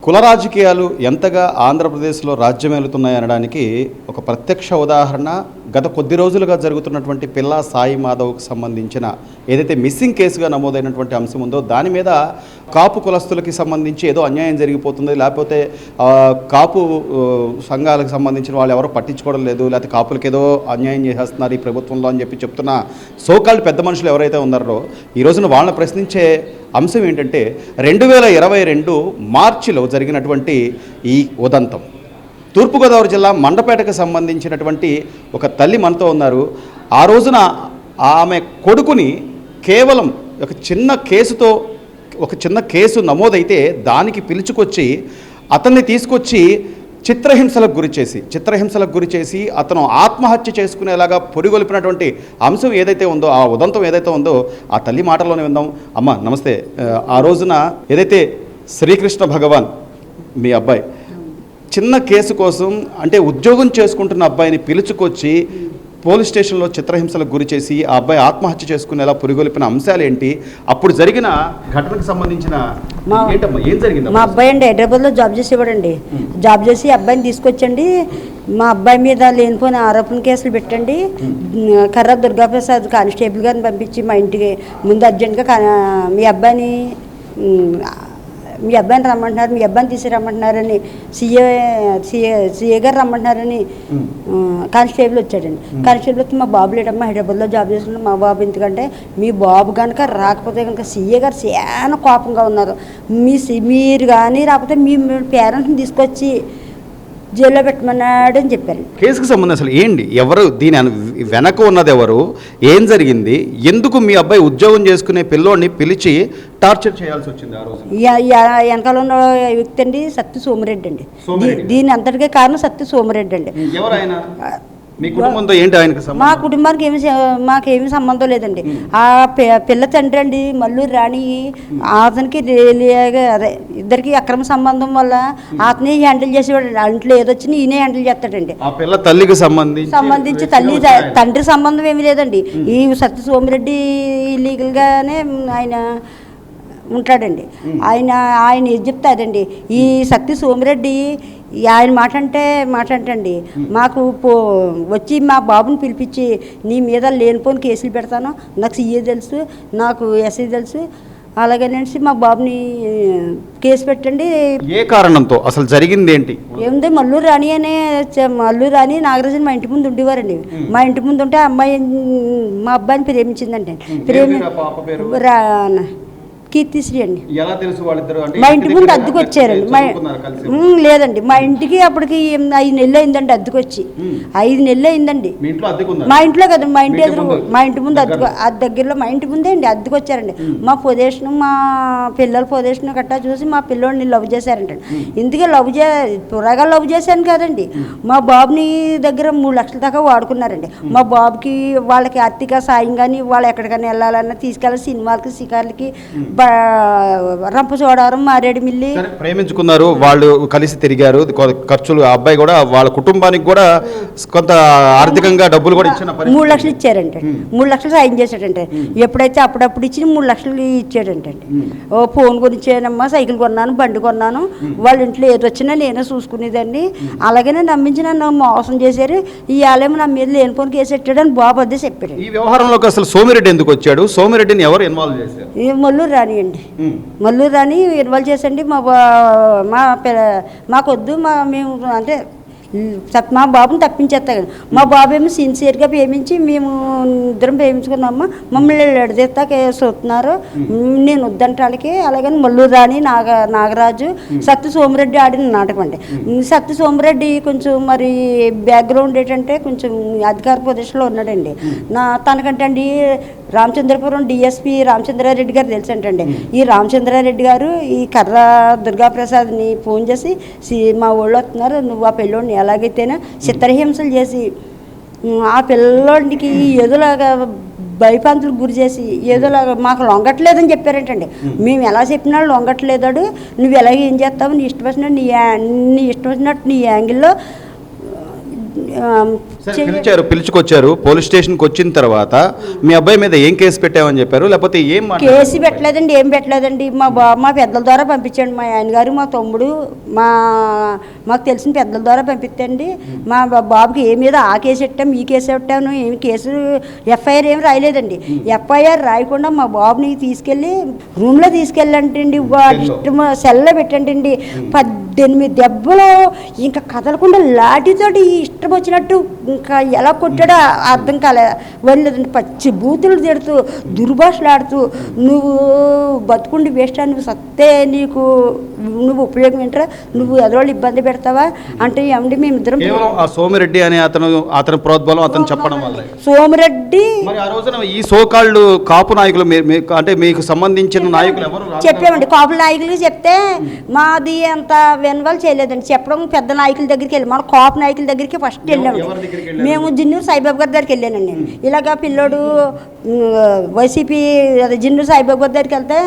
కుల రాజకీయాలు ఎంతగా ఆంధ్రప్రదేశ్లో రాజ్యమేలుతున్నాయనడానికి ఒక ప్రత్యక్ష ఉదాహరణ గత కొద్ది రోజులుగా జరుగుతున్నటువంటి పిల్లా సాయి మాధవ్కు సంబంధించిన ఏదైతే మిస్సింగ్ కేసుగా నమోదైనటువంటి అంశం ఉందో దాని మీద కాపు కులస్తులకి సంబంధించి ఏదో అన్యాయం జరిగిపోతుంది, లేకపోతే కాపు సంఘాలకు సంబంధించిన వాళ్ళు ఎవరో పట్టించుకోవడం లేదు, లేకపోతే కాపులకి ఏదో అన్యాయం చేసేస్తున్నారు ఈ ప్రభుత్వంలో అని చెప్పి చెప్తున్న సోకాల్డ్ పెద్ద మనుషులు ఎవరైతే ఉన్నారో ఈ రోజున వాళ్ళని ప్రశ్నించే అంశం ఏంటంటే 2022 మార్చిలో జరిగినటువంటి ఈ ఉదంతం. తూర్పుగోదావరి జిల్లా మండపేటకు సంబంధించినటువంటి ఒక తల్లి మనతో ఉన్నారు. ఆ రోజున ఆమె కొడుకుని కేవలం ఒక చిన్న కేసు నమోదైతే దానికి పిలుచుకొచ్చి అతన్ని తీసుకొచ్చి చిత్రహింసలకు గురి చేసి అతను ఆత్మహత్య చేసుకునేలాగా పొడిగొలిపినటువంటి అంశం ఏదైతే ఉందో, ఆ ఉదంతం ఏదైతే ఉందో ఆ తల్లి మాటల్లోనే విందాం. అమ్మ నమస్తే. ఆ రోజున ఏదైతే శ్రీకృష్ణ భగవాన్ మీ అబ్బాయి చిన్న కేసు కోసం అంటే ఉద్యోగం చేసుకుంటున్న అబ్బాయిని పిలుచుకొచ్చి పోలీస్ స్టేషన్లో చిత్రహింసలకు గురి చేసి ఆ అబ్బాయి ఆత్మహత్య చేసుకునేలా పురిగొలిపిన అంశాలు ఏంటి, అప్పుడు జరిగిన ఘటనకు సంబంధించిన ఏం జరిగింది? మా అబ్బాయి అండి హైదరాబాద్లో జాబ్ చేసేవాడండి. జాబ్ చేసి అబ్బాయిని తీసుకొచ్చండి. మా అబ్బాయి మీద లేనిపోయిన ఆరోపణ కేసులు పెట్టండి. కర్ర దుర్గాప్రసాద్ కానిస్టేబుల్ గారిని పంపించి మా ఇంటికి ముందు అర్జెంట్గా మీ అబ్బాయిని రమ్మంటున్నారు, మీ అబ్బాయిని తీసుకురమ్మంటున్నారని సిఏ గారు రమ్మంటున్నారని కానిస్టేబుల్ వచ్చాడండి. కానిస్టేబుల్ వచ్చి మా బాబు లేడమ్మా హైదరాబాద్లో జాబ్ చేస్తున్నాడు, మా బాబు ఎందుకంటే మీ బాబు కనుక రాకపోతే కనుక సిఏ గారు చాలా కోపంగా ఉన్నారు, మీరు కానీ రాకపోతే మీ పేరెంట్స్ని తీసుకొచ్చి జైల్లో పెట్టమన్నాడు అని చెప్పారు. కేసుకు సంబంధం అసలు ఏంటి, ఎవరు దీని వెనక ఉన్నది, ఎవరు, ఏం జరిగింది, ఎందుకు మీ అబ్బాయి ఉద్యోగం చేసుకునే పిల్లోడిని పిలిచి టార్చర్ చేయాల్సి వచ్చింది? ఆ రోజు వెనకాల ఉన్న వ్యక్తి అండి సత్య సోమిరెడ్డి అండి. దీని అంతటికే కారణం సత్య సోమిరెడ్డి అండి. ఎవరైనా మీ కుటుంబంతో ఏంటి ఆయనకు సంబంధం? మా కుటుంబానికి మాకేమీ సంబంధం లేదండి. ఆ పిల్ల తండ్రి అండి మల్లూరు రాణి, అతనికి అదే ఇద్దరికి అక్రమ సంబంధం వల్ల అతనే హ్యాండిల్ చేసేవాడు. ఇంట్లో ఏదొచ్చినా ఈయనే హ్యాండిల్ చేస్తాడండి. ఆ పిల్ల తల్లికి సంబంధించి తండ్రి సంబంధం ఏమీ లేదండి. ఈ సత్య సోమిరెడ్డి ఇల్లీగల్గానే ఆయన ఉంటాడండి. ఆయన ఏది చెప్తాదండి ఈ సత్య సోమిరెడ్డి ఆయన మాట అంటండి మాకు వచ్చి మా బాబుని పిలిపించి నీ మీద లేనిపోని కేసులు పెడతాను, నాకు సీఏ తెలుసు, నాకు ఎస్ఐ తెలుసు, అలాగనేసి మా బాబుని కేసు పెట్టండి. ఏ కారణంతో అసలు జరిగింది ఏంటి? ఏముంది మల్లూరు రాణి నాగరాజన్ మా ఇంటి ముందు ఉండేవారండి. మా ఇంటి ముందు ఉంటే అమ్మాయి మా అబ్బాయిని ప్రేమించిందండి. కీర్తిశ్రీ అండి. మా ఇంటి ముందు అద్దెకు వచ్చారండి. లేదండి మా ఇంటికి అప్పటికి 5 నెలలు అయిందండి అద్దెకు వచ్చి. 5 నెలలు అయిందండి. మా ఇంట్లో కదా, మా ఇంటి ఎదురు, మా ఇంటి ముందు దగ్గరలో మా ఇంటి ముందే అండి అద్దెకు వచ్చారండి. మా పొజిషన్, మా పిల్లల పొజిషన్ గట్టా చూసి మా పిల్లోడిని లవ్ చేశారంటండి. ఇందుకే త్వరగా లవ్ చేశాను కదండి. మా బాబుని దగ్గర 3 లక్షల దాకా వాడుకున్నారండి. మా బాబుకి వాళ్ళకి ఆర్థిక సాయం కానీ వాళ్ళు ఎక్కడికైనా వెళ్ళాలన్నా తీసుకెళ్ళి సినిమాలకి, షికార్లకి, రంపచోడవరం, మారేడుమిల్లి ప్రేమించుకున్నారు, వాళ్ళు కలిసి తిరిగారు, ఖర్చులు ఆ అబ్బాయి కూడా వాళ్ళ కుటుంబానికి కూడా కొంత ఆర్థికంగా డబ్బులు కూడా ఇచ్చిన 3 లక్షలు ఇచ్చారంటే 3 లక్షలు సాయం చేశాడంటే. ఎప్పుడైతే అప్పుడప్పుడు ఇచ్చి 3 లక్షలు ఇచ్చాడంటే. ఓ ఫోన్ కొనిచ్చానమ్మా, సైకిల్ కొన్నాను, బండి కొన్నాను, వాళ్ళ ఇంట్లో ఏది వచ్చినా నేనే చూసుకునేదండి. అలాగనే నమ్మించి నన్ను మోసం చేశారు. ఈ ఆలయం నా మీద లేనిపోని కేసు పెట్టాడని బాబు అదే చెప్పాడు. ఈ వ్యవహారంలోకి అసలు సోమిరెడ్డి ఎందుకు వచ్చాడు? సోమిరెడ్డిని ఎవరు ఇన్వాల్వ్ చేశారు? మల్లూరు రాణి అండి. మల్లూరు రాణి ఇన్వాల్వ్ చేసండి. మాకొద్దు, మేము అంటే మా బాబుని తప్పించేస్తా కదా. మా బాబు ఏమో సిన్సియర్గా ప్రేమించి మేము ఇద్దరం ప్రేమించుకున్నామా, మమ్మల్ని ఎడదెత్తా చూస్తున్నారు, నేను వద్దంటానికి. అలాగని మల్లూరు రాణి, నాగరాజు, సత్య సోమిరెడ్డి ఆడిన నాటకం అండి. సత్య సోమిరెడ్డి కొంచెం మరి బ్యాక్గ్రౌండ్ ఏంటంటే కొంచెం అధికార పొజిషన్లో ఉన్నాడండి. తనకంటే అండి రామచంద్రపురం డిఎస్పీ రామచంద్రారెడ్డి గారు తెలుసంటండి. ఈ రామచంద్రారెడ్డి గారు ఈ కర్ర దుర్గాప్రసాద్ని ఫోన్ చేసి మా ఊళ్ళో వస్తున్నారు, నువ్వు ఆ పిల్లోడిని ఎలాగైతేనే చిత్రహింసలు చేసి ఆ పిల్లోడికి ఏదోలాగా భయపాంతులకు గురి చేసి ఏదోలాగా మాకు లొంగట్లేదని చెప్పారంటండి. మేము ఎలా చెప్పినా లొంగట్లేదాడు, నువ్వు ఎలాగ ఏం చేస్తావు, నీ ఇష్టం వచ్చినట్టు నీ యాంగిల్లో పిలుచుకొచ్చారు పోలీస్ స్టేషన్కి వచ్చిన తర్వాత మీ అబ్బాయి మీద ఏం కేసు పెట్టామని చెప్పారు, లేకపోతే ఏం కేసు పెట్టలేదండి, ఏం పెట్టలేదండి. మా పెద్దల ద్వారా పంపించండి, మా ఆయన గారు మా తమ్ముడు మాకు తెలిసిన పెద్దల ద్వారా పంపిస్తండి. మా బాబుకి ఏ మీద ఆ కేసు పెట్టాము ఈ కేసు పెట్టాను, ఏమి కేసు ఎఫ్ఐఆర్ ఏమి రాయలేదండి. ఎఫ్ఐఆర్ రాయకుండా మా బాబుని తీసుకెళ్ళి రూమ్లో తీసుకెళ్ళండి, సెల్లో పెట్టండి. 18 దెబ్బలు ఇంకా కదలకుండా లాఠీతోటి ఇష్టం వచ్చినట్టు ఇంకా ఎలా కొట్టాడో అర్థం కాలేదండి. పచ్చి బూతులు తిడుతూ దుర్భాషలాడుతూ నువ్వు బతుకుండి వేస్ట్, నువ్వు సత్తే నీకు నువ్వు ఉపయోగం ఏంటరా, నువ్వు ఎదరోళ్ళు ఇబ్బంది పెడతావా అంటే ఏమండి మేమిద్దరం సోమిరెడ్డి అనే అతని ప్రోద్బలం అతను చెప్పడం వల్ల సోమిరెడ్డి ఆ రోజున ఈ సోకాళ్ళు కాపు నాయకులు అంటే మీకు సంబంధించిన నాయకులు ఎవరు చెప్పామండి. కాపు నాయకులకి చెప్తే మాది అంత వెన్వాల్ చేయలేదండి. చెప్పడం పెద్ద నాయకుల దగ్గరికి వెళ్ళి మన కాపు నాయకుల దగ్గరికి ఫస్ట్ వెళ్ళామండి. మేము జిన్నూరు సాయిబాబు గారి దగ్గరికి వెళ్ళానండి. ఇలాగా పిల్లోడు వైసీపీ జిన్నూరు సాయిబాబు గారి దగ్గరికి వెళ్తే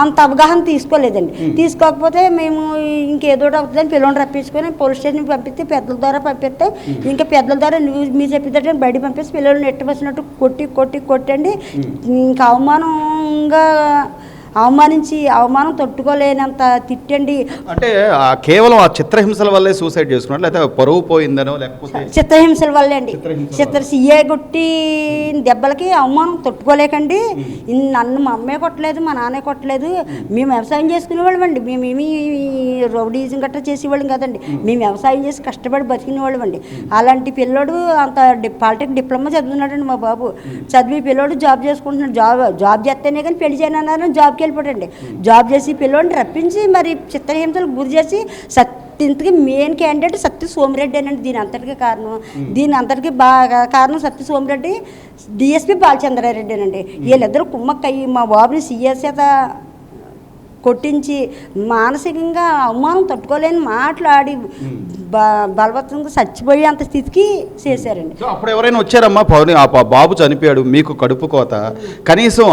అంత అవగాహన తీసుకోలేదండి. తీసుకోకపోతే మేము ఇంకేదో అవుతుందని పిల్లోని రప్పించుకొని పోలీస్ స్టేషన్కి పంపిస్తే పెద్దల ద్వారా పంపిస్తే ఇంకా పెద్దల ద్వారా మీరు చెప్పితే బయట పంపిస్తే పిల్లల్ని ఎట్టుకొచ్చినట్టు కొట్టండి. ఇంకా అవమానం తట్టుకోలేనంత తిట్టండి. అంటే కేవలం ఆ చిత్రహింసల వల్లే సూసైడ్ చేసుకున్నారు, లేకపోతే పరువు పోయిందనో లేకపోతే చిత్రహింసల వల్లే అండి. సీఏ కొట్టి దెబ్బలకి అవమానం తట్టుకోలేకండి. నన్ను మా అమ్మే కొట్టలేదు, మా నాన్నే కొట్టలేదు. మేము వ్యవసాయం చేసుకునేవాళ్ళం అండి. మేమేమి రౌడీజం గట్రా చేసేవాళ్ళం కదండి. మేము వ్యవసాయం చేసి కష్టపడి బతికినేవాళ్ళం అండి. అలాంటి పిల్లోడు అంత పాలిటెక్ డిప్లొమా చదువుతున్నాడండి మా బాబు. చదివి పిల్లోడు జాబ్ చేసుకుంటున్నాడు. జాబ్ చేస్తేనే కానీ పెళ్లి చేయనన్నారు, జాబ్కి వెళ్ళిపోయాడండి. జాబ్ చేసి పిల్లోడిని రప్పించి మరి చిత్రహింసలకు గురి చేసి ఇంతకీ మెయిన్ క్యాండిడేట్ సత్య సోమిరెడ్డి అనండి. దీని అంతటికి బాగా కారణం సత్య సోమిరెడ్డి, డిఎస్పీ బాలచంద్రారెడ్డి అనండి. వీళ్ళిద్దరూ కుమ్మక్కయ్యి మా బాబుని సీఎస్ చేత కొట్టించి మానసికంగా అవమానం తట్టుకోలేని మాట్లాడి బలవత్తంగా చచ్చిపోయే అంత స్థితికి చేశారండి. అప్పుడు ఎవరైనా వచ్చారమ్మా, ఆ బాబు చనిపోయాడు, మీకు కడుపు కోత, కనీసం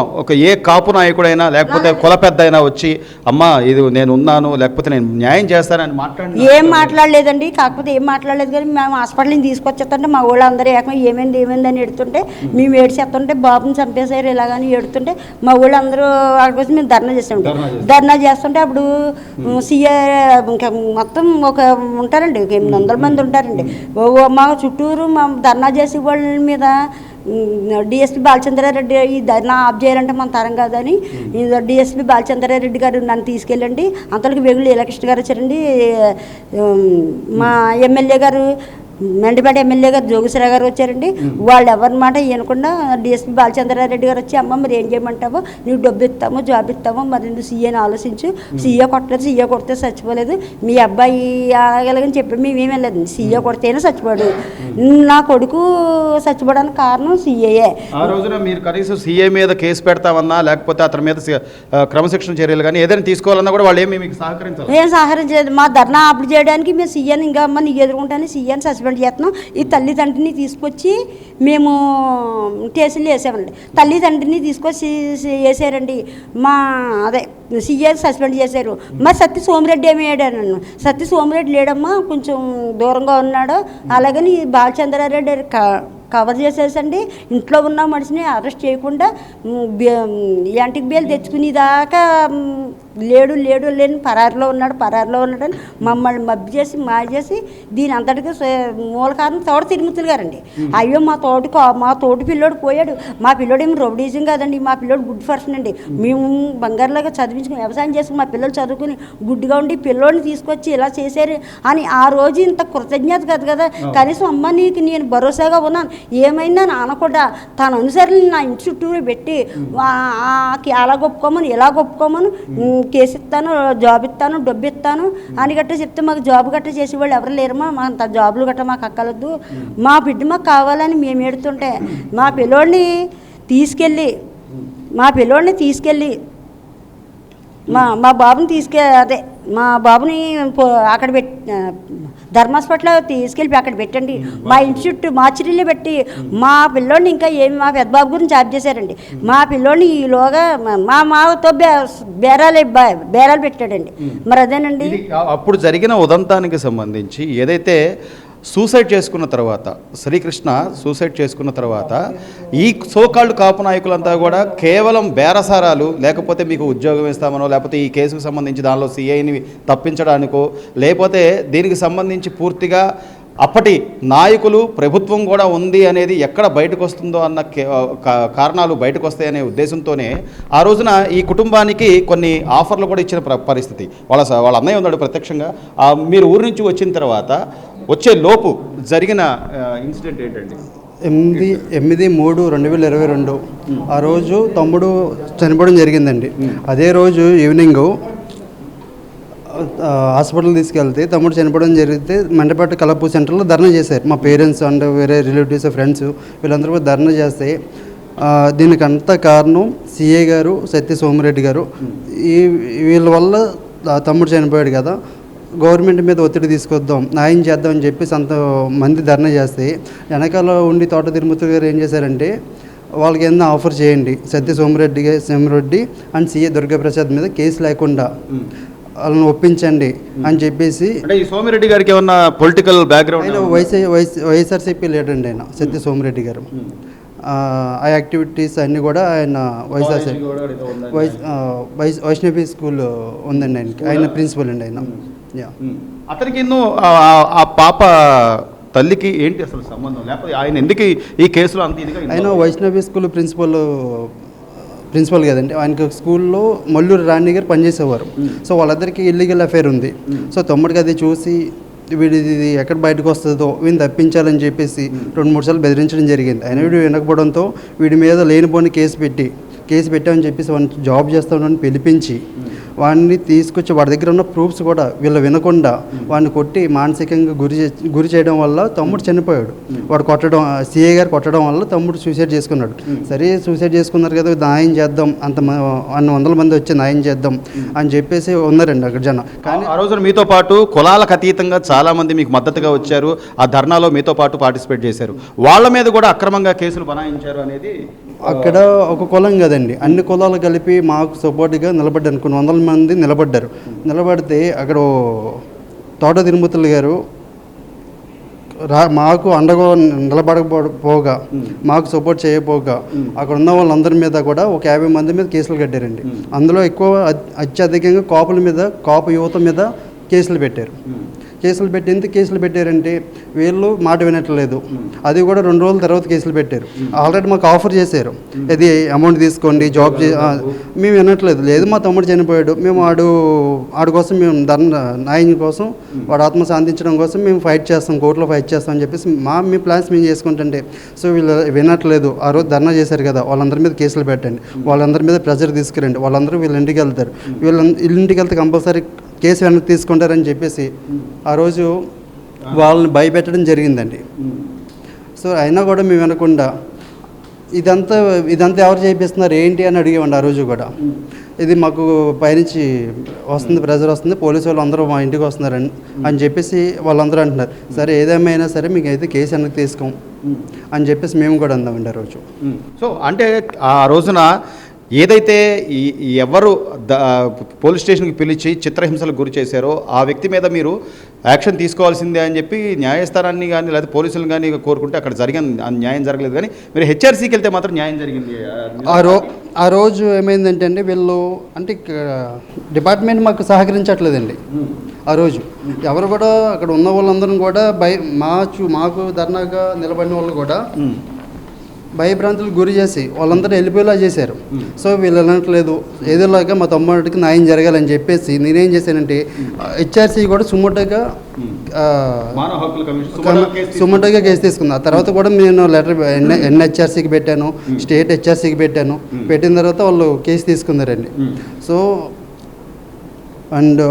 ఏ కాపు నాయకుడైనా లేకపోతే కుల పెద్ద అయినా వచ్చి అమ్మా ఇది నేను ఉన్నాను లేకపోతే నేను న్యాయం చేస్తానని ఏం మాట్లాడలేదండి. కాకపోతే ఏం మాట్లాడలేదు కానీ మేము హాస్పిటల్ని తీసుకొచ్చేస్తుంటే మా ఊళ్ళో అందరూ ఏకంగా ఏమైంది అని ఎడుతుంటే మేము ఏడ్చేస్తుంటే బాబుని చంపేశారు ఇలాగని ఎడుతుంటే మా ఊళ్ళో అందరూ అక్కడికి వచ్చి మేము ధర్నా చేస్తుంటే అప్పుడు సీఏ ఇంకా మొత్తం ఒక ఉంటారండి 800 మంది ఉంటారండి. మా చుట్టూరు మా ధర్నా చేసే వాళ్ళ మీద డిఎస్పీ బాలచంద్రారెడ్డి ఈ ధర్నా ఆఫ్ చేయాలంటే మన తరం కాదని డిఎస్పీ బాలచంద్రారెడ్డి గారు నన్ను తీసుకెళ్ళండి. అంతలోకి వేగులు లీలాకృష్ణ గారు వచ్చారండి. మా ఎమ్మెల్యే గారు మెండిపేట ఎమ్మెల్యే గారు జోగేశ్వరరావు గారు వచ్చారండి. వాళ్ళు ఎవరిమాట వినకుండా డిఎస్పీ బాలచంద్రారెడ్డి గారు వచ్చి అమ్మ మరి ఏం చేయమంటావు, నీకు డబ్బు ఇస్తాము జాబ్ ఇస్తాము, మరి నువ్వు సీఏని ఆలోచించు, సీఏ కొట్టలేదు, సీఏ కొడితే చచ్చిపోలేదు, మీ అబ్బాయి ఆగలని చెప్పి మేమేం వెళ్ళలేదు, సీఏ కొడితేనే చచ్చిపోయాడు, నా కొడుకు చచ్చిపోవడానికి కారణం సీఏయే. ఆ రోజున మీరు కనీసం సీఏ మీద కేసు పెడతామన్నా లేకపోతే అతని మీద క్రమశిక్షణ చర్యలు కానీ ఏదైనా తీసుకోవాలన్నా కూడా వాళ్ళు ఏమి మీకు సహకరించారు? ఏం సహకరించలేదు. మా ధర్నా అప్పుడు చేయడానికి మేము సీఏని ఇంకా అమ్మ నీకు ఎదుర్కొంటాను సీఏని సస్పెండ్ చేస్తున్నాం. ఈ తల్లిదండ్రిని తీసుకొచ్చి మేము కేసులు వేసామండి. తల్లిదండ్రిని తీసుకొచ్చి వేసారండి. సీఏ సస్పెండ్ చేశారు. మరి సత్య సోమిరెడ్డి ఏమి వేయడాను, సత్య సోమిరెడ్డి లేడమ్మా కొంచెం దూరంగా ఉన్నాడు. అలాగని బాలచంద్రారెడ్డి కవర్ చేసేసండి. ఇంట్లో ఉన్న మనిషిని అరెస్ట్ చేయకుండా యాంటిక్ బెయిల్ తెచ్చుకునేదాకా లేని పరారిలో ఉన్నాడని మమ్మల్ని మబ్బి చేసి చేసి దీని అంతటికి మూల కారణం తోట తిరుమతులు గారండి. అయ్యో మా తోటి పిల్లోడు పోయాడు, మా పిల్లోడు ఏమి రౌడీజం కాదండి, మా పిల్లోడు గుడ్ పర్సన్ అండి, మేము బంగారులాగా చదివించుకుని వ్యవసాయం చేసుకుని మా పిల్లలు చదువుకుని గుడ్డుగా ఉండి పిల్లోడిని తీసుకొచ్చి ఇలా చేశారు అని ఆ రోజు ఇంత కృతజ్ఞత కాదు కదా. కనీసం అమ్మ నీకు నేను భరోసాగా ఉన్నాను, ఏమైందా అనకుండా తన అనుసరిని నా ఇంటి చుట్టూరు పెట్టి అలా గొప్పుకోమని ఇలా గొప్పుకోమని కేసు ఇస్తాను, జాబ్ ఇస్తాను, డబ్బు ఇస్తాను అని గట్రా చెప్తే మాకు జాబ్ గట్రా చేసేవాళ్ళు ఎవరు లేరమ్మా, మా అంత జాబులు గట్రా మాకు అక్కలొద్దు, మా బిడ్డ మాకు కావాలని మేము ఎడుతుంటే మా పిల్లోడిని తీసుకెళ్ళి మా బాబుని మా బాబుని అక్కడ ధర్మాస్పట్లో తీసుకెళ్ళి అక్కడ పెట్టండి, మా ఇన్స్టిట్యూట్ మార్చిరీలో పెట్టి మా పిల్లోడిని ఇంకా మా పెద్ద బాబు గురించి జాబ్ చేశారండి. మా పిల్లోడిని ఈలోగా మాతో బేరాలు పెట్టాడండి. మరి అదేనండి అప్పుడు జరిగిన ఉదంతానికి సంబంధించి ఏదైతే సూసైడ్ చేసుకున్న తర్వాత శ్రీకృష్ణ సూసైడ్ చేసుకున్న తర్వాత ఈ సోకాళ్ళు కాపు నాయకులంతా కూడా కేవలం బేరసారాలు, లేకపోతే మీకు ఉద్యోగం ఇస్తామనో, లేకపోతే ఈ కేసుకు సంబంధించి దానిలో సిఐని తప్పించడానికో, లేకపోతే దీనికి సంబంధించి పూర్తిగా అప్పటి నాయకులు ప్రభుత్వం కూడా ఉంది అనేది ఎక్కడ బయటకు వస్తుందో అన్న కారణాలు బయటకు వస్తాయనే ఉద్దేశంతోనే ఆ రోజున ఈ కుటుంబానికి కొన్ని ఆఫర్లు కూడా ఇచ్చిన పరిస్థితి. వాళ్ళ అన్నయ్య ఉన్నాడు ప్రత్యక్షంగా. మీరు ఊరి నుంచి వచ్చిన తర్వాత వచ్చే లోపు జరిగిన ఇన్సిడెంట్ ఏంటండి? 8/3/2022 ఆ రోజు తమ్ముడు చనిపోవడం జరిగిందండి. అదే రోజు ఈవినింగ్ హాస్పిటల్ తీసుకెళ్తే తమ్ముడు చనిపోవడం జరిగితే మండపేట కలపూ సెంటర్లో ధర్నా చేశారు. మా పేరెంట్స్ అండ్ వేరే రిలేటివ్స్, ఫ్రెండ్స్ వీళ్ళందరూ కూడా ధర్నా చేస్తే దీనికంతా కారణం సిఏ గారు, సత్య సోమిరెడ్డి గారు. వీళ్ళ వల్ల తమ్ముడు చనిపోయాడు కదా, గవర్నమెంట్ మీద ఒత్తిడి తీసుకొద్దాం, న్యాయం చేద్దాం అని చెప్పేసి అంతమంది ధర్నా చేస్తే వెనకాల ఉండి తోట తిరుమతి గారు ఏం చేశారంటే వాళ్ళకి ఏదైనా ఆఫర్ చేయండి, సత్య సోమిరెడ్డి అండ్ సిఏ దుర్గాప్రసాద్ మీద కేసు లేకుండా వాళ్ళని ఒప్పించండి అని చెప్పేసి. ఈ సోమిరెడ్డి గారికి ఏమన్నా పొలిటికల్ బ్యాక్గ్రౌండ్? ఆయన వైఎస్ఆర్సీపీ లీడర్ అండి. ఆయన సత్య సోమిరెడ్డి గారు ఆ యాక్టివిటీస్ అన్నీ కూడా ఆయన వైష్ణవి స్కూల్ ఉందండి ఆయనకి. ఆయన ప్రిన్సిపల్ అండి ఆయన. అతనికి ఆ పాప తల్లికి ఏంటి అసలు సంబంధం, లేకపోతే ఆయన ఎందుకు ఈ కేసులో అంత ఇదిగా? ఆయన వైష్ణవి స్కూల్ ప్రిన్సిపల్ కదండి. ఆయనకి స్కూల్లో మల్లూరు రాణి గారు పనిచేసేవారు. సో వాళ్ళందరికీ ఇల్లీగల్ అఫైర్ ఉంది. సో తమ్ముడికి అది చూసి వీడిది ఎక్కడ బయటకు వస్తుందో వీడిని తప్పించాలని చెప్పేసి 2-3 సార్లు బెదిరించడం జరిగింది. అయినా వీడు వినకపోవడంతో వీడి మీద లేనిపోని కేసు పెట్టామని చెప్పేసి వాడిని జాబ్ చేస్తామని పిలిపించి వాడిని తీసుకొచ్చి వాడి దగ్గర ఉన్న ప్రూఫ్స్ కూడా వీళ్ళు వినకుండా వాడిని కొట్టి మానసికంగా గురి చేయడం వల్ల తమ్ముడు చనిపోయాడు. వాడు సిఏ గారు కొట్టడం వల్ల తమ్ముడు సూసైడ్ చేసుకున్నాడు. సరే సూసైడ్ చేసుకున్నారు కదా, న్యాయం చేద్దాం, అన్ని 100 మంది వచ్చి న్యాయం చేద్దాం అని చెప్పేసి ఉన్నారండి అక్కడ జనం. కానీ ఆ రోజున మీతో పాటు కులాలకు అతీతంగా చాలామంది మీకు మద్దతుగా వచ్చారు, ఆ ధర్నాలో మీతో పాటు పార్టిసిపేట్ చేశారు. వాళ్ళ మీద కూడా అక్రమంగా కేసులు బనాయించారు అనేది. అక్కడ ఒక కులం కదండి, అన్ని కులాలు కలిపి మాకు సపోర్ట్గా నిలబడ్డారు. కొన్ని 100 మంది నిలబడ్డారు. నిలబడితే అక్కడ తోట తిరుమతులు గారు మాకు అండగా నిలబడకపోగా, మాకు సపోర్ట్ చేయకపోగా అక్కడ ఉన్న వాళ్ళందరి మీద కూడా ఒక 50 మంది మీద కేసులు కట్టారండి. అందులో ఎక్కువ అత్యధికంగా కాపు యువత మీద కేసులు పెట్టారు. ఎందుకు కేసులు పెట్టారంటే వీళ్ళు మాట వినట్లేదు. అది కూడా 2 రోజుల తర్వాత కేసులు పెట్టారు. ఆల్రెడీ మాకు ఆఫర్ చేశారు, ఇది అమౌంట్ తీసుకోండి, జాబ్ మేము వినట్లేదు. లేదు మా తమ్ముడు చనిపోయాడు, మేము ఆడు కోసం మేము న్యాయం కోసం, వాడు ఆత్మ శాంతించడం కోసం మేము ఫైట్ చేస్తాం, కోర్టులో ఫైట్ చేస్తాం అని చెప్పేసి మీ ప్లాన్స్ మేము చేసుకుంటుంటే సో వీళ్ళు వినట్లేదు. ఆ రోజు ధర్నా చేశారు కదా, వాళ్ళందరి మీద కేసులు పెట్టండి, వాళ్ళందరి మీద ప్రెజర్ తీసుకురండి, వాళ్ళందరూ వీళ్ళ ఇంటికి వెళ్తారు, ఇంటికి వెళ్తే కంపల్సరీ కేసు వెనక్కి తీసుకుంటారని చెప్పేసి ఆ రోజు వాళ్ళని భయపెట్టడం జరిగిందండి. సో అయినా కూడా మేము వినకుండా ఇదంతా ఎవరు చేపిస్తున్నారు ఏంటి అని అడిగేవాడి. ఆ రోజు కూడా ఇది మాకు పైనుంచి వస్తుంది, ప్రెజర్ వస్తుంది, పోలీసు వాళ్ళు అందరూ మా ఇంటికి వస్తున్నారని అని చెప్పేసి వాళ్ళందరూ అంటున్నారు. సరే ఏదేమైనా సరే మీకు అయితే కేసు వెనక్కి తీసుకోం అని చెప్పేసి మేము కూడా అందామండి ఆ రోజు. సో అంటే ఆ రోజున ఏదైతే ఎవరు పోలీస్ స్టేషన్కి పిలిచి చిత్రహింసలకు గురి చేశారో ఆ వ్యక్తి మీద మీరు యాక్షన్ తీసుకోవాల్సిందే అని చెప్పి న్యాయస్థానాన్ని కానీ లేదా పోలీసులను కానీ కోరుకుంటే అక్కడ న్యాయం జరగలేదు. కానీ మీరు హెచ్ఆర్సీకి వెళ్తే మాత్రం న్యాయం జరిగింది. ఆ రోజు ఏమైందంటే అండి, వీళ్ళు అంటే డిపార్ట్మెంట్ మాకు సహకరించట్లేదండి. ఆ రోజు ఎవరు కూడా అక్కడ ఉన్న వాళ్ళందరూ కూడా మాకు ధర్నాగా నిలబడిన వాళ్ళు కూడా భయభ్రాంతులకు గురి చేసి వాళ్ళందరూ వెళ్ళిపోయేలా చేశారు. సో వీళ్ళు వెళ్ళట్లేదు, ఏదోలాగా మా తమ్ముడికి న్యాయం జరగాలని చెప్పేసి నేనేం చేశానంటే హెచ్ఆర్సీ కూడా సుమోటోగా కేసు తీసుకున్నా. తర్వాత కూడా నేను లెటర్ ఎన్హెచ్ఆర్సీకి పెట్టాను, స్టేట్ హెచ్ఆర్సీకి పెట్టాను. పెట్టిన తర్వాత వాళ్ళు కేసు తీసుకున్నారండి. సో అండ్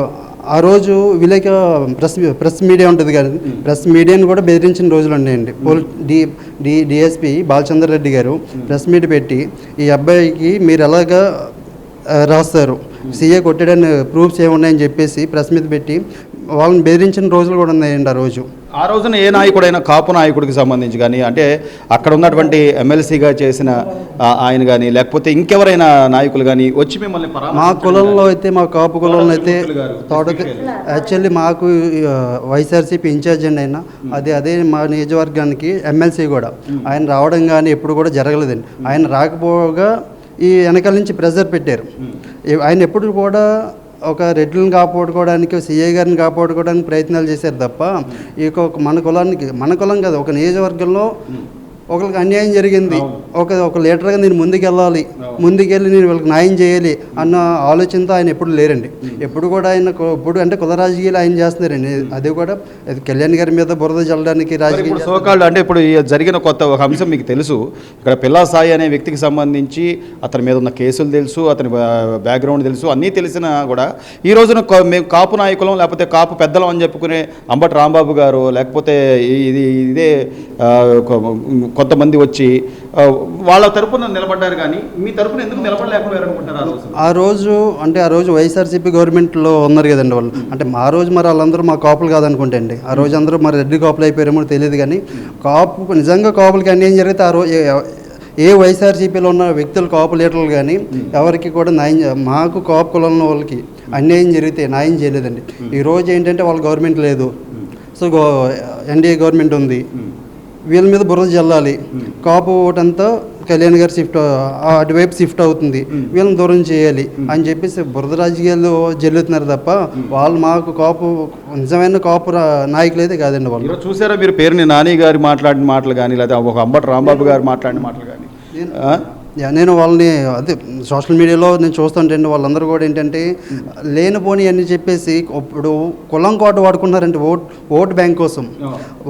ఆ రోజు విలేక ప్రెస్ మీడియా ఉంటుంది కదా, ప్రెస్ మీడియాని కూడా బెదిరించిన రోజులు ఉన్నాయండి. డిఎస్పీ బాలచంద్ర రెడ్డి గారు ప్రెస్ మీట్ పెట్టి ఈ అబ్బాయికి మీరు ఎలాగా రాస్తారు, సీఏ కొట్టాడని ప్రూఫ్స్ ఏమున్నాయని చెప్పేసి ప్రెస్ మీట్ పెట్టి వాళ్ళని బెదిరించిన రోజులు కూడా ఉన్నాయండి ఆ రోజు. ఆ రోజున ఏ నాయకుడైనా కాపు నాయకుడికి సంబంధించి కానీ, అంటే అక్కడ ఉన్నటువంటి ఎమ్మెల్సీగా చేసిన ఆయన కానీ, లేకపోతే ఇంకెవరైనా నాయకులు కానీ వచ్చి మిమ్మల్ని మా కులంలో అయితే, మా కాపు కులంలో అయితే యాక్చువల్లీ మాకు వైఎస్ఆర్సీపీ ఇన్ఛార్జ్ అండి ఆయన. అదే మా నియోజకవర్గానికి ఎమ్మెల్సీ కూడా ఆయన రావడం కానీ ఎప్పుడు కూడా జరగలేదండి. ఆయన రాకపోగా ఈ వెనకాల నుంచి ప్రెజర్ పెట్టారు. ఆయన ఎప్పుడు కూడా ఒక రెడ్లను కాపాడుకోవడానికి, సిఐ గారిని కాపాడుకోవడానికి ప్రయత్నాలు చేశారు తప్ప మన కులం కాదు, ఒక నియోజకవర్గంలో ఒకరికి అన్యాయం జరిగింది, ఒక లీడర్గా నేను ముందుకెళ్ళాలి, ముందుకెళ్ళి నేను వీళ్ళకి న్యాయం చేయాలి అన్న ఆలోచనతో ఆయన ఎప్పుడు లేరండి. ఎప్పుడు కూడా ఆయన ఇప్పుడు అంటే కుల రాజకీయాలు ఆయన చేస్తున్నారండి. అది కూడా కళ్యాణ్ గారి మీద బురద చల్లడానికి రాజకీయ సోకాళ్ళు. అంటే ఇప్పుడు జరిగిన ఒక అంశం మీకు తెలుసు, ఇక్కడ పిల్లా సాయి అనే వ్యక్తికి సంబంధించి అతని మీద ఉన్న కేసులు తెలుసు, అతని బ్యాక్గ్రౌండ్ తెలుసు, అన్నీ తెలిసినా కూడా ఈ రోజున మేము కాపు నాయకులం లేకపోతే కాపు పెద్దలం అని చెప్పుకునే అంబటి రాంబాబు గారు, లేకపోతే ఇదే కొంతమంది వచ్చి వాళ్ళ తరపున నిలబడ్డారు, కానీ మీ తరపున ఎందుకు నిలబడలేకపోయారు అనుకుంటారు? ఆ రోజు వైఎస్ఆర్సీపీ గవర్నమెంట్లో ఉన్నారు కదండి వాళ్ళు. అంటే ఆ రోజు మరి వాళ్ళందరూ మా కాపులు కాదనుకుంటే అండి, ఆ రోజు అందరూ మరి రెడ్డి కాపులు అయిపోయారేమో తెలియదు. కానీ నిజంగా కాపులకి అన్యాయం జరిగితే ఆ రోజు ఏ వైఎస్ఆర్సీపీలో ఉన్న వ్యక్తులు, కాపు లీడర్లు కానీ ఎవరికి కూడా మాకు కాపు కులంలో వాళ్ళకి అన్యాయం జరిగితే న్యాయం చేయలేదండి. ఈరోజు ఏంటంటే వాళ్ళ గవర్నమెంట్ లేదు, సో ఎన్డీఏ గవర్నమెంట్ ఉంది, వీళ్ళ మీద బురద జల్లాలి, కాపు ఓటంతా కళ్యాణ్ గారు అటువైపు షిఫ్ట్ అవుతుంది, వీళ్ళని దూరం చేయాలి అని చెప్పేసి బురద రాజకీయాలు జల్లుతున్నారు తప్ప వాళ్ళు మాకు కాపు నిజమైన కాపు నాయకులు అయితే కాదండి. వాళ్ళు చూసారా మీరు పేరుని నాని గారు మాట్లాడిన మాటలు కానీ, లేదా ఒక అంబటి రాంబాబు గారు మాట్లాడిన మాటలు కానీ? నేను వాళ్ళని అదే సోషల్ మీడియాలో నేను చూస్తుంటే వాళ్ళందరూ కూడా ఏంటంటే లేనిపోని అన్నీ చెప్పేసి ఇప్పుడు కులం కోట వాడుకున్నారంటే ఓటు బ్యాంక్ కోసం.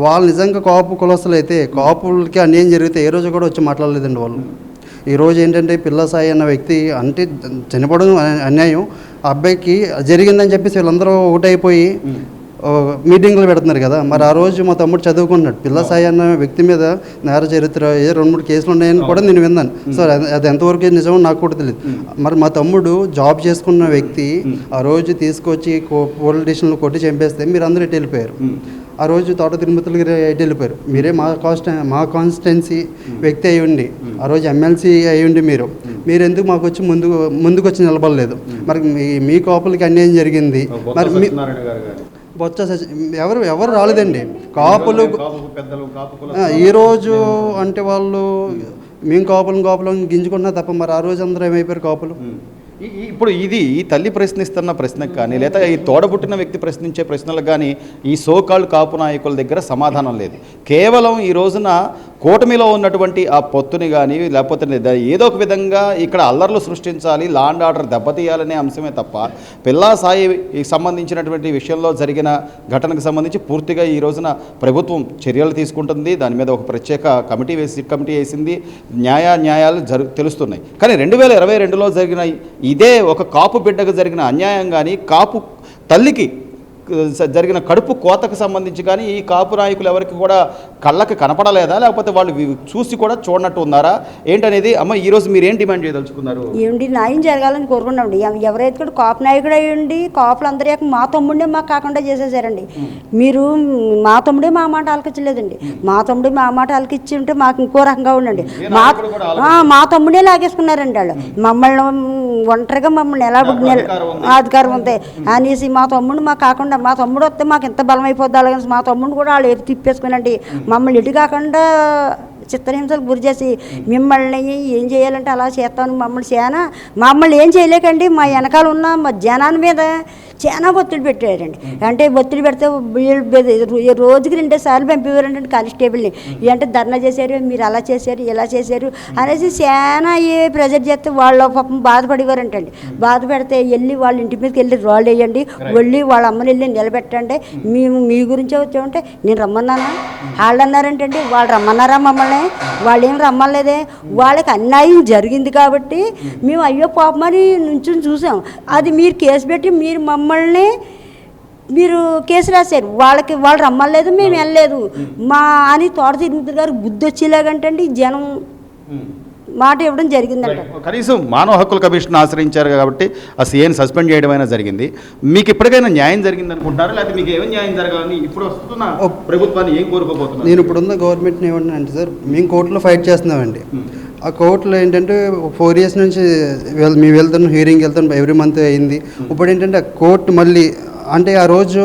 వాళ్ళు నిజంగా కాపు కులస్తులు అయితే కాపులకి అన్యాయం జరిగితే ఏ రోజు కూడా వచ్చి మాట్లాడలేదండి వాళ్ళు. ఈరోజు ఏంటంటే పిల్లా సాయి అన్న వ్యక్తి అంటే చనిపోవడం అన్యాయం, అబ్బాయికి జరిగిందని చెప్పేసి వీళ్ళందరూ ఒకటైపోయి మీటింగ్లు పెడుతున్నారు కదా. మరి ఆ రోజు మా తమ్ముడు చదువుకున్నాడు, పిల్లా సాయి అన్న వ్యక్తి మీద నేర చరిత్ర 2-3 కేసులు ఉన్నాయని కూడా నేను విన్నాను. సో అది ఎంతవరకు నిజమో నాకు కూడా తెలియదు. మరి మా తమ్ముడు జాబ్ చేసుకున్న వ్యక్తి ఆ రోజు తీసుకొచ్చి పోలీస్ స్టేషన్లో కొట్టి చంపేస్తే మీరు అందరూ ఎటు వెళ్ళిపోయారు? ఆ రోజు తోట తిరుమతులకి ఎటు వెళ్ళిపోయారు? మీరే మా కాన్స్టిట్యున్సీ వ్యక్తి అయి ఉండి, ఆ రోజు ఎమ్మెల్సీ అయి ఉండి మీరు ఎందుకు మాకు వచ్చి ముందుకు వచ్చి నిలబడలేదు? మరి మీ కాపులకి అన్యాయం జరిగింది, మరి బొత్స ఎవరు రాలేదండి. కాపులు ఈరోజు అంటే వాళ్ళు మేము కాపులను గింజుకున్నా తప్ప మరి ఆ రోజు అందరూ ఏమైపోయారు కాపులు? ఇప్పుడు ఇది ఈ తల్లి ప్రశ్నిస్తున్న ప్రశ్నకు కానీ, లేదా ఈ తోడబుట్టిన వ్యక్తి ప్రశ్నించే ప్రశ్నలకు కానీ ఈ సోకాళ్ళు కాపు నాయకుల దగ్గర సమాధానం లేదు. కేవలం ఈ రోజున కూటమిలో ఉన్నటువంటి ఆ పొత్తుని కానీ, లేకపోతే ఏదో ఒక విధంగా ఇక్కడ అల్లర్లు సృష్టించాలి, లా అండ్ ఆర్డర్ దెబ్బతీయాలనే అంశమే తప్ప పిల్లా సాయి సంబంధించినటువంటి విషయంలో జరిగిన ఘటనకు సంబంధించి పూర్తిగా ఈ రోజున ప్రభుత్వం చర్యలు తీసుకుంటుంది. దాని మీద ఒక ప్రత్యేక కమిటీ వేసింది, న్యాయాలు తెలుస్తున్నాయి. కానీ 2022లో జరిగిన ఇదే ఒక కాపు బిడ్డకు జరిగిన అన్యాయం కానీ, కాపు తల్లికి జరిగిన కడుపు కోతకు సంబంధించి కానీ ఈ కాపు నాయకులు ఎవరికి కూడా కళ్ళకి కనపడలేదా, లేకపోతే వాళ్ళు చూసి కూడా చూడనట్టు ఉన్నారా ఏంటనేది అమ్మ ఈరోజు మీరు ఏం డిమాండ్ చేయదలుచుకున్నారు? ఏమిటి న్యాయం జరగాలని కోరుకున్నామండి. ఎవరైతే కూడా కాపు నాయకుడు అయ్యండి, కాపులు అందరూ మా తమ్ముడే మాకు కాకుండా చేసేసారండి. మీరు మా తమ్ముడే మా మాట ఆలకించలేదండి. మా తమ్ముడే మా మాట ఆలకించి ఉంటే మాకు ఇంకో రకంగా ఉండండి. మా తమ్ముడే లాగేసుకున్నారండి వాళ్ళు. మమ్మల్ని ఒంటరిగా మమ్మల్ని ఎలా అధికారం ఉంది అనేసి మా తమ్ముడు మాకు కాకుండా, మా తమ్ముడు వస్తే మాకు ఎంత బలం అయిపోద్ది అలాగని మా తమ్ముడు కూడా వాళ్ళు ఎటు తిప్పేసుకునండి మమ్మల్ని ఎటు కాకుండా చిత్రహింసలు గురి చేసి మిమ్మల్ని ఏం చేయాలంటే అలా చేస్తాను మమ్మల్ని ఏం చేయలేకండి. మా వెనకాల ఉన్న మా జనాన్ని మీద చాలా ఒత్తిడి పెట్టారండి. అంటే ఒత్తిడి పెడితే రోజుకి 2 సార్లు పంపేవారంటే కానిస్టేబుల్ని, అంటే ధర్నా చేశారు, మీరు అలా చేశారు, ఇలా చేశారు అనేసి చాలా ప్రెజర్ చేస్తే వాళ్ళు పాపం బాధపడేవారంటండి. బాధ పెడితే వెళ్ళి వాళ్ళ ఇంటి మీదకి వెళ్ళి రాళ్ళు వేయండి, వెళ్ళి వాళ్ళ అమ్మని వెళ్ళి నిలబెట్టండి, మేము మీ గురించే వచ్చామంటే నేను రమ్మన్నానా? వాళ్ళు అన్నారంటండి, వాళ్ళు రమ్మన్నారా మమ్మల్ని? వాళ్ళు ఏం రమ్మలేదే, వాళ్ళకి అన్యాయం జరిగింది కాబట్టి మేము అయ్యో పాపమని నుంచి చూసాం. అది మీరు కేసు పెట్టి మీరు కేసు రాశారు, వాళ్ళు రమ్మలేదు, మేము వెళ్ళలేదు అని తోట తిరుమతి గారు బుద్ధి వచ్చేలాగంటండి జనం మాట ఇవ్వడం జరిగిందంట. కనీసం మానవ హక్కుల కమిషన్ ఆశ్రయించారు కాబట్టి ఆ సీఏని సస్పెండ్ చేయడం అయినా జరిగింది. మీకు ఇప్పటికైనా న్యాయం జరిగింది అనుకుంటారా, లేకపోతే మీకు ఏమైనా న్యాయం జరగాలని ఇప్పుడు వస్తున్న ప్రభుత్వాన్ని ఏం కోరుకోబోతున్నారు? నేను ఇప్పుడున్న గవర్నమెంట్ని ఏమంటున్నానంటే సార్, మేము కోర్టులో ఫైట్ చేస్తున్నామండి. ఆ కోర్టులో ఏంటంటే 4 years నుంచి మేము వెళ్తాను, హీరింగ్ వెళ్తాను, ఎవ్రీ మంత్ అయింది. ఇప్పుడు ఏంటంటే ఆ కోర్టు మళ్ళీ అంటే ఆ రోజు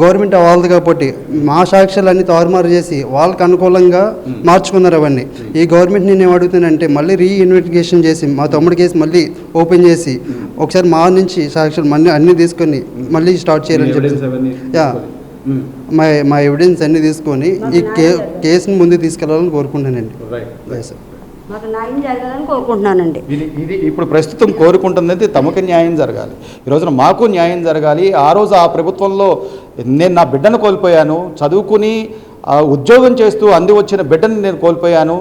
గవర్నమెంట్ వాళ్ళది కాబట్టి మా సాక్ష్యాలన్నీ తారుమారు చేసి వాళ్ళకి అనుకూలంగా మార్చుకున్నారు అవన్నీ. ఈ గవర్నమెంట్ నేను ఏమడుగుతానంటే మళ్ళీ రీఇన్వెస్టిగేషన్ చేసి మా తమ్ముడి కేసు మళ్ళీ ఓపెన్ చేసి ఒకసారి మా నుంచి సాక్ష్యాలు మళ్ళీ అన్నీ తీసుకొని మళ్ళీ స్టార్ట్ చేయాలని చెప్పి మా ఎవిడెన్స్ అన్నీ తీసుకొని ఈ కేసుని ముందుకు తీసుకెళ్లాలని కోరుకుంటున్నానండి. సార్ మాకు న్యాయం జరగాలని కోరుకుంటున్నానండి. ఇది ఇప్పుడు ప్రస్తుతం కోరుకుంటుంది తమకు న్యాయం జరగాలి, ఈ రోజున మాకు న్యాయం జరగాలి. ఆ రోజు ఆ ప్రభుత్వంలో నేను నా బిడ్డను కోల్పోయాను, చదువుకుని ఉద్యోగం చేస్తూ అంది వచ్చిన బిడ్డని నేను కోల్పోయాను.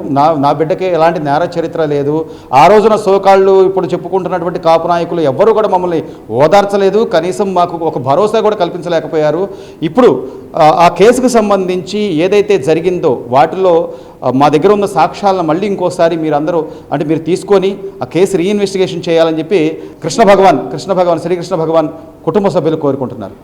నా బిడ్డకే ఎలాంటి నేర చరిత్ర లేదు. ఆ రోజున సోకాళ్ళు ఇప్పుడు చెప్పుకుంటున్నటువంటి కాపు నాయకులు ఎవ్వరూ కూడా మమ్మల్ని ఓదార్చలేదు, కనీసం మాకు ఒక భరోసా కూడా కల్పించలేకపోయారు. ఇప్పుడు ఆ కేసుకు సంబంధించి ఏదైతే జరిగిందో వాటిలో మా దగ్గర ఉన్న సాక్ష్యాలను మళ్ళీ ఇంకోసారి మీరందరూ అంటే మీరు తీసుకొని ఆ కేసు రీఇన్వెస్టిగేషన్ చేయాలని చెప్పి శ్రీకృష్ణ భగవాన్ కుటుంబ సభ్యులు కోరుకుంటున్నారు.